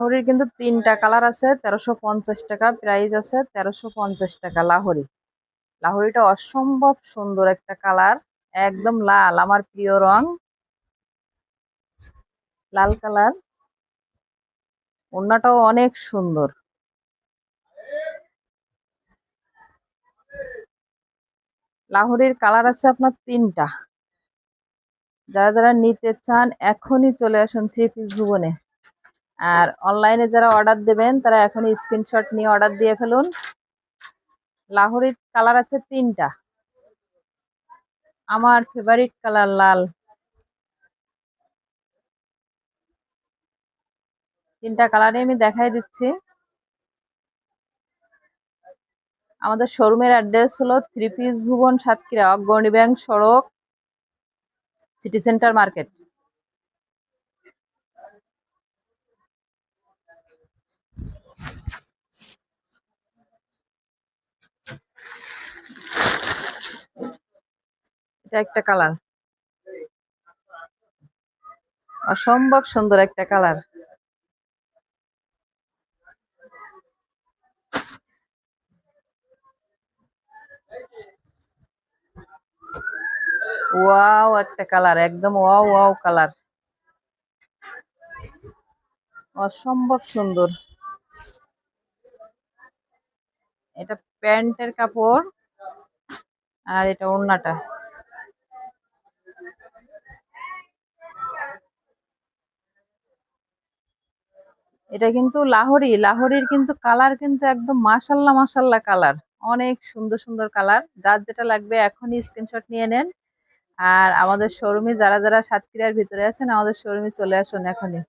লাহোরির কিন্তু 3টা কালার আছে, 1350 টাকা প্রাইস আছে, 1350 টাকা লাহোরি। লাহোরিটা অসম্ভব সুন্দর একটা কালার, একদম লাল, আমার প্রিয় রং, লাল কালার। ওড়নাটাও অনেক সুন্দর। লাহোরির কালার আছে আপনার 3টা। যারা যারা নিতে চান এখনই চলে আসুন থ্রি পিস ভুবনে। আর অনলাইনে যারা অর্ডার দেবেন তারা এখনই স্ক্রিনশট নিয়ে অর্ডার দিয়ে ফেলুন। লাহোরির কালার আছে 3টা। আমার ফেভারিট কালার লাল। 3টা কালারে আমি দেখাই দিচ্ছি। আমাদের শোরুমের অ্যাড্রেস হলো থ্রি পিস ভুবন, সাতক্ষীরা, অগ্রণী ব্যাংক সড়ক, সিটি সেন্টার মার্কেট। এটা একটা কালার, অসম্ভব সুন্দর একটা কালার। ওয়াও একটা কালার, একদম ওয়াও ওয়াও কালার, অসম্ভব সুন্দর। এটা প্যান্টের কাপড় আর এটা ওড়নাটা। এটা কিন্তু লাহোরির কিন্তু কালার কিন্তু একদম মাশাল্লাহ মাশাল্লাহ কালার, অনেক সুন্দর সুন্দর কালার। যার যেটা লাগবে এখনই স্ক্রিনশট নিয়ে নেন। আর আমাদের শোরুমে যারা যারা সাতক্ষীরার ভিতরে আছেন আমাদের শোরুমে চলে আসুন এখনই।